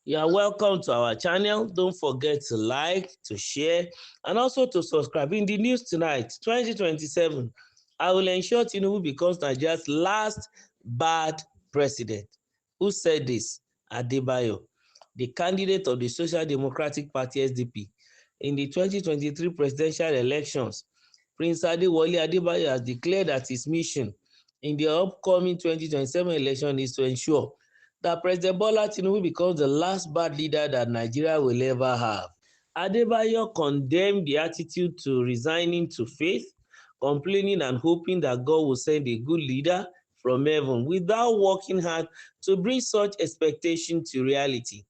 You are welcome to our channel. Don't forget to like, to share, and also to subscribe. In the news tonight, 2027, I will ensure Tinubu becomes Nigeria's last bad president. Who said this? Adebayo, the candidate of the Social Democratic Party (SDP) in the 2023 presidential elections. Prince Adewale Adebayo has declared that his mission in the upcoming 2027 election is to ensure that President Bola Tinubu becomes the last bad leader that Nigeria will ever have. Adebayo condemned the attitude to resigning to faith, complaining and hoping that God will send a good leader from heaven without working hard to bring such expectation to reality.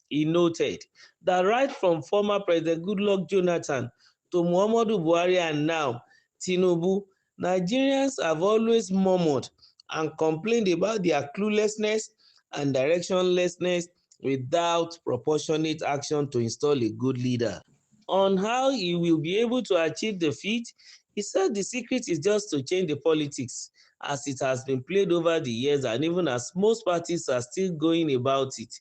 He noted that right from former President Goodluck Jonathan to Muhammadu Buhari and now Tinubu, Nigerians have always murmured and complained about their cluelessness and directionlessness without proportionate action to install a good leader. On how he will be able to achieve the feat, he said the secret is just to change the politics as it has been played over the years and even as most parties are still going about it.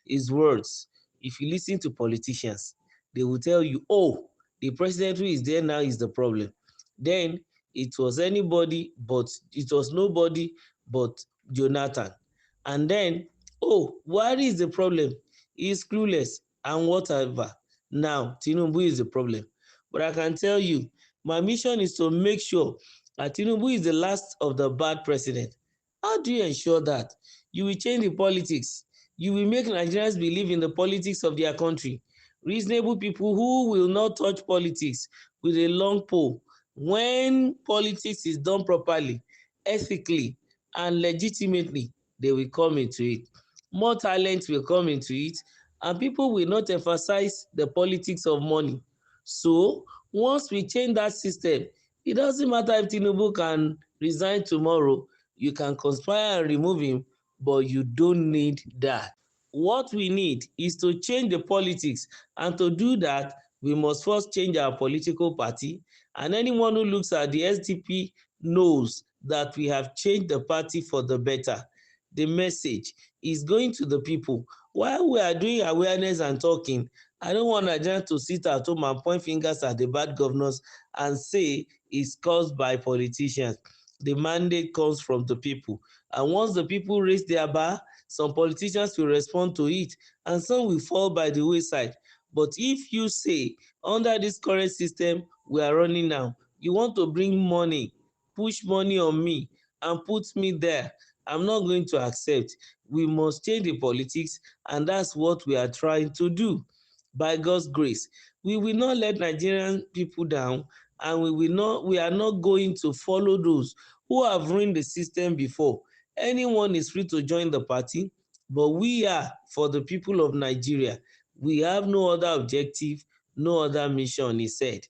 His words, if you listen to politicians, they will tell you, oh, the president who is there now is the problem. Then it was nobody but Jonathan. And then, oh, Buhari is the problem. He is clueless and whatever. Now, Tinubu is the problem. But I can tell you, my mission is to make sure that Tinubu is the last of the bad president. How do you ensure that? You will change the politics. You will make Nigerians believe in the politics of their country. Reasonable people who will not touch politics with a long pole. When politics is done properly, ethically, and legitimately, they will come into it. More talent will come into it, and people will not emphasize the politics of money. So, once we change that system, it doesn't matter if Tinubu can resign tomorrow, you can conspire and remove him, but you don't need that. What we need is to change the politics, and to do that, we must first change our political party, and anyone who looks at the SDP knows that we have changed the party for the better. The message is going to the people. While we are doing awareness and talking, I don't want Nigerians to sit at home and point fingers at the bad governors and say it's caused by politicians. The mandate comes from the people. And once the people raise their bar, some politicians will respond to it and some will fall by the wayside. But if you say, under this current system we are running now, you want to bring money, push money on me and put me there, I'm not going to accept. We must change the politics, and that's what we are trying to do. By God's grace, we will not let Nigerian people down, and we are not going to follow those who have ruined the system before. Anyone is free to join the party, but we are for the people of Nigeria. We have no other objective, no other mission, he said.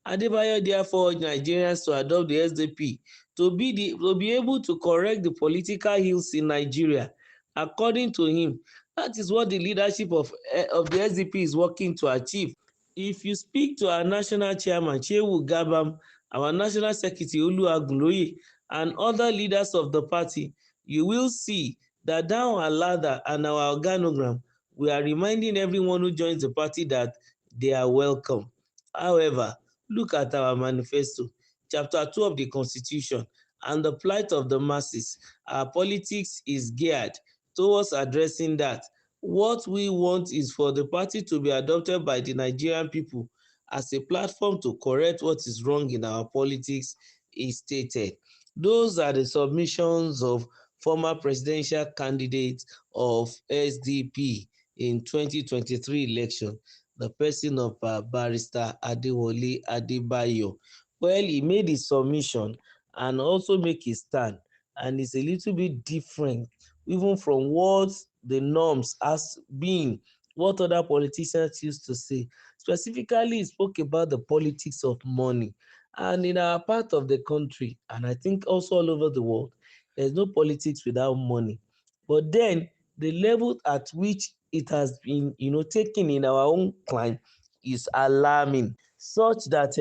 Adebayo therefore urged Nigerians to adopt the SDP to be able to correct the political ills in Nigeria. According to him, that is what the leadership of the SDP is working to achieve. If you speak to our national chairman, Shehu Gabam, our national secretary, Oluwagunloye, and other leaders of the party, you will see that down our ladder and our organogram, we are reminding everyone who joins the party that they are welcome. However, look at our manifesto, Chapter 2 of the Constitution, and the plight of the masses. Our politics is geared towards addressing that. What we want is for the party to be adopted by the Nigerian people as a platform to correct what is wrong in our politics, he stated. Those are the submissions of former presidential candidates of SDP in 2023 election, the person of Barrister Adewale Adebayo. Well, he made his submission and also make his stand, and it's a little bit different even from what the norms has been, what other politicians used to say. Specifically, he spoke about the politics of money. And in our part of the country, and I think also all over the world, there's no politics without money. But then the level at which it has been, taken in our own climate is alarming, such that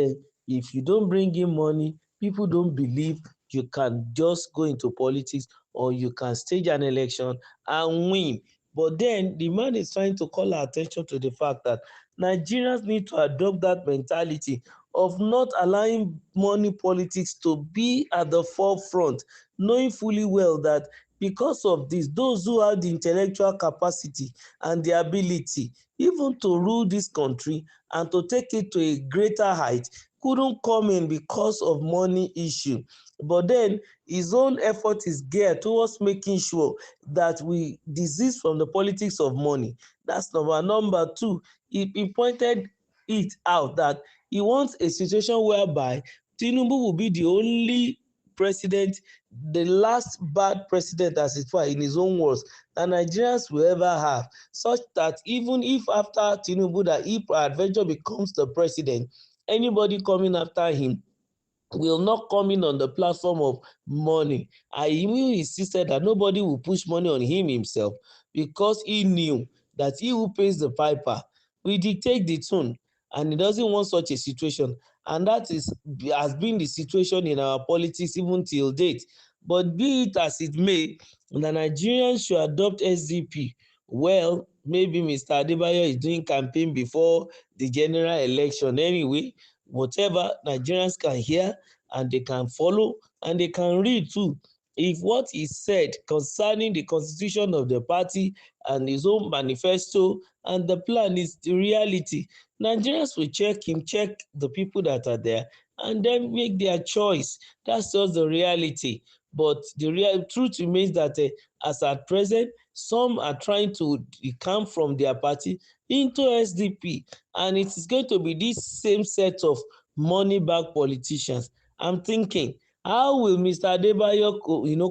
if you don't bring in money, people don't believe you can just go into politics or you can stage an election and win. But then the man is trying to call our attention to the fact that Nigerians need to adopt that mentality of not allowing money politics to be at the forefront, knowing fully well that because of this, those who have the intellectual capacity and the ability even to rule this country and to take it to a greater height couldn't come in because of money issue. But then his own effort is geared towards making sure that we desist from the politics of money. That's number. Number two, he pointed it out that he wants a situation whereby Tinubu will be the only president, the last bad president, as it were, in his own words, that Nigerians will ever have, such that even if after Tinubu, that if adventure becomes the president, anybody coming after him will not come in on the platform of money. I even insisted that nobody will push money on him himself, because he knew that he who pays the piper will dictate the tune, and he doesn't want such a situation. And that has been the situation in our politics even till date. But be it as it may, the Nigerians should adopt SDP. Well, maybe Mr. Adebayo is doing campaign before the general election anyway. Whatever, Nigerians can hear and they can follow and they can read too. If what he said concerning the constitution of the party and his own manifesto and the plan is the reality, Nigerians will check him, check the people that are there, and then make their choice. That's just the reality. But the real truth remains that as at present, some are trying to come from their party into SDP, and it is going to be this same set of money bag politicians. I'm thinking, how will Mr. Adebayo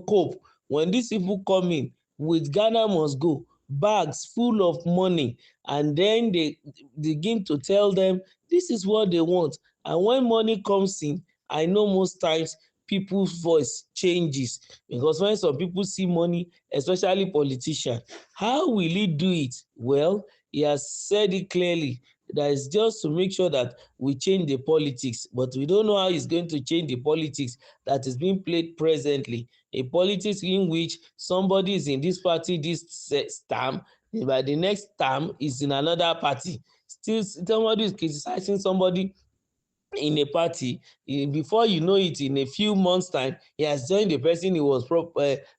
cope when these people come in with Ghana must go bags full of money, and then they begin to tell them this is what they want. And when money comes in, I know most times people's voice changes, because when some people see money, especially politicians, how will he do it? Well, he has said it clearly, that is just to make sure that we change the politics, but we don't know how he's going to change the politics that is being played presently, a politics in which somebody is in this party this term, by the next term is in another party. Still somebody is criticizing somebody in a party, before you know it, in a few months time he has joined the person he was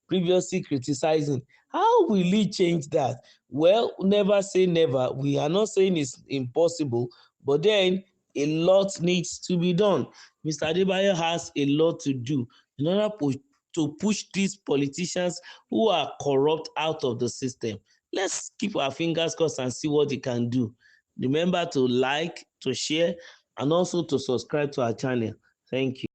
previously criticizing. How will he change that? Well, never say never. We are not saying it's impossible, but then a lot needs to be done. Mr. Adebayo has a lot to do in order to push these politicians who are corrupt out of the system. Let's keep our fingers crossed and see what he can do. Remember to like, to share, and also to subscribe to our channel. Thank you.